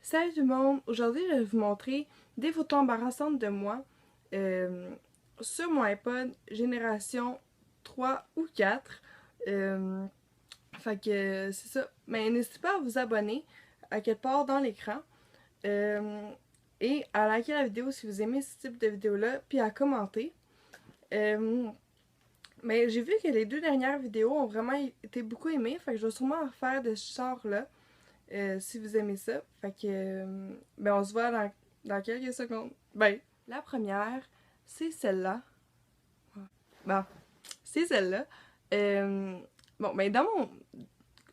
Salut tout le monde! Aujourd'hui, je vais vous montrer des photos embarrassantes de moi sur mon iPod génération 3 ou 4. Fait que c'est ça. Mais n'hésitez pas à vous abonner à quelque part dans l'écran et à liker la vidéo si vous aimez ce type de vidéo-là, puis à commenter. Mais j'ai vu que les deux dernières vidéos ont vraiment été beaucoup aimées, fait que je vais sûrement en refaire de ce genre-là. Si vous aimez ça. Fait que, ben on se voit dans quelques secondes. Ben, la première, c'est celle-là. Bon, c'est celle-là. Bon, ben dans mon...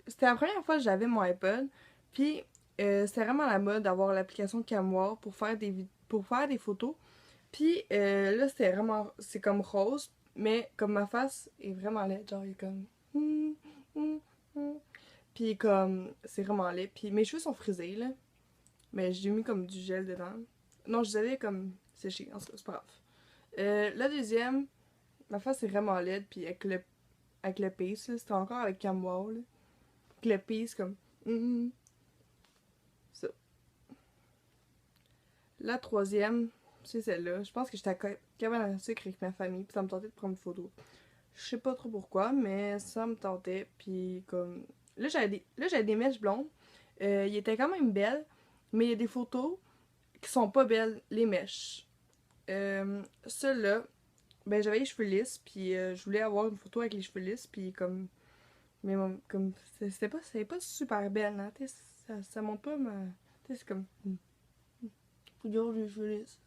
C'était la première fois que j'avais mon iPod. Puis, c'était vraiment la mode d'avoir l'application Camwar pour faire des photos. Puis, là, c'était vraiment... C'est comme rose, mais comme ma face est vraiment laide. Genre, il est comme... Puis comme, c'est vraiment laid. Puis mes cheveux sont frisés, là. Mais j'ai mis comme du gel dedans. Non, je les avais comme séchés. En tout cas, c'est pas grave. La deuxième, ma face est vraiment laide. Puis avec le piece, là, c'était encore avec Camwell, là. Avec le piece, comme... ça. La troisième, c'est celle-là. Je pense que j'étais à cabane à sucre avec ma famille. Puis ça me tentait de prendre une photo. Je sais pas trop pourquoi, mais ça me tentait. Puis comme... Là, j'avais des mèches blondes. Ils étaient quand même belles. Mais il y a des photos qui sont pas belles, les mèches. Celle-là, ben j'avais les cheveux lisses, puis je voulais avoir une photo avec les cheveux lisses, puis comme... Mais comme... C'était pas super belle, hein, tu sais, ça montre pas ma... Tu sais, c'est comme... Regarde les cheveux lisses.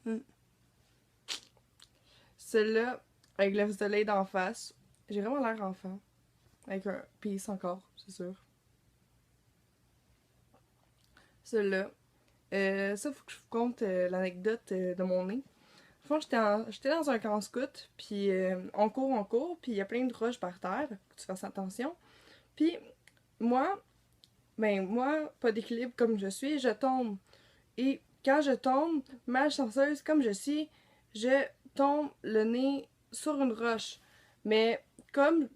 Celle-là, avec le soleil d'en face, j'ai vraiment l'air enfant. Avec un piece encore, c'est sûr. Celle-là. Ça, faut que je vous conte l'anecdote de mon nez. Franchement, j'étais dans un camp scout, puis on court, puis il y a plein de roches par terre, faut que tu fasses attention. Puis moi, moi, pas d'équilibre comme je suis, je tombe. Et quand je tombe, malchanceuse comme je suis, je tombe le nez sur une roche. Mais comme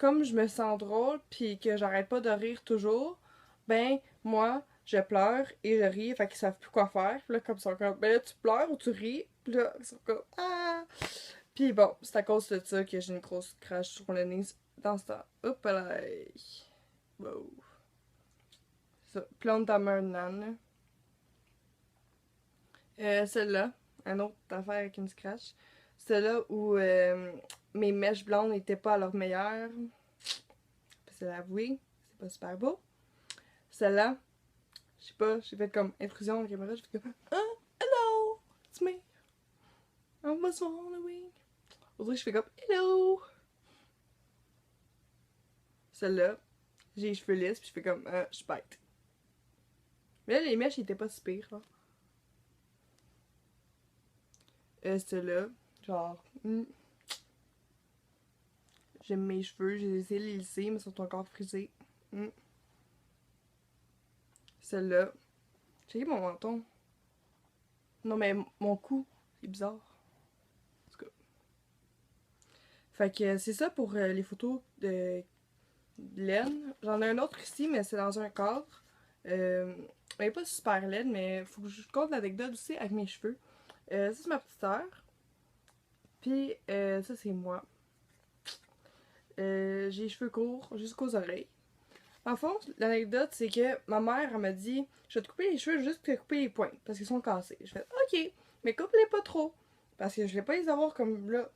je me sens drôle, puis que j'arrête pas de rire toujours, ben, moi, je pleure et je ris, fait qu'ils savent plus quoi faire. Puis là, comme ça, comme, ben là, tu pleures ou tu ris, puis là, ils sont comme, ah! Puis bon, c'est à cause de ça que j'ai une grosse crache sur le nez dans ce temps. Hop là! Wow! Ça, plante ta main nan. Celle-là, un autre affaire avec une scratch. Celle-là où mes mèches blondes n'étaient pas à leur meilleur. C'est l'avouer, c'est pas super beau. Celle-là, je sais pas, j'ai fait comme intrusion dans la caméra, j'ai fait comme hello, it's me. I was wondering. Aujourd'hui, je fais comme hello. Celle-là, j'ai les cheveux lisses, puis je fais comme je suis bête. Mais là, les mèches, ils étaient pas si pires, là. Celle-là, genre, j'aime mes cheveux, j'ai essayé de les lisser, mais ils sont encore frisés. Celle-là, j'ai mon menton. Non, mais mon cou, c'est bizarre. En tout cas. Fait que c'est ça pour les photos de laine. J'en ai un autre ici, mais c'est dans un cadre. Elle est pas super laine, mais faut que je compte l'anecdote aussi avec mes cheveux. Ça, c'est ma petite sœur. Puis, ça, c'est moi. J'ai les cheveux courts jusqu'aux oreilles. En fond, l'anecdote, c'est que ma mère, elle m'a dit je vais te couper les cheveux juste pour te couper les pointes parce qu'ils sont cassés. Je fais ok, mais coupe-les pas trop parce que je vais pas les avoir comme là.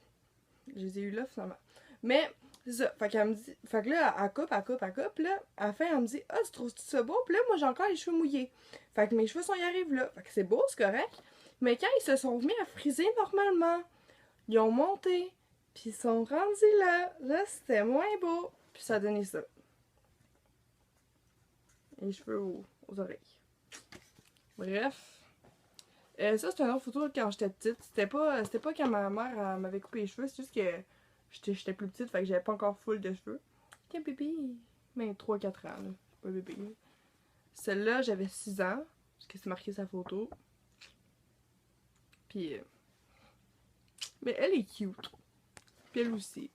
Je les ai eu là finalement. Mais c'est ça. Fait qu'elle me dit. Fait que là, elle coupe. Là, à la fin, elle me dit ah, tu trouves ça beau? Puis là, moi, j'ai encore les cheveux mouillés. Fait que mes cheveux sont y arrivent là. Fait que c'est beau, c'est correct. Mais quand ils se sont mis à friser normalement, ils ont monté. Puis ils sont rendus là. Là, c'était moins beau. Puis ça a donné ça. Les cheveux aux oreilles. Bref. Ça, c'est une autre photo quand j'étais petite. C'était pas quand ma mère m'avait coupé les cheveux, c'est juste que j'étais plus petite, fait que j'avais pas encore full de cheveux. Quel bébé? Ben, 3-4 ans, là. Pas bébé. Celle-là, j'avais 6 ans, parce que c'est marqué sa photo. Puis, mais elle est cute. Puis elle aussi.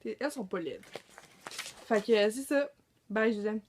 Elles sont pas laides. Fait que c'est ça. Bye, je vous aime.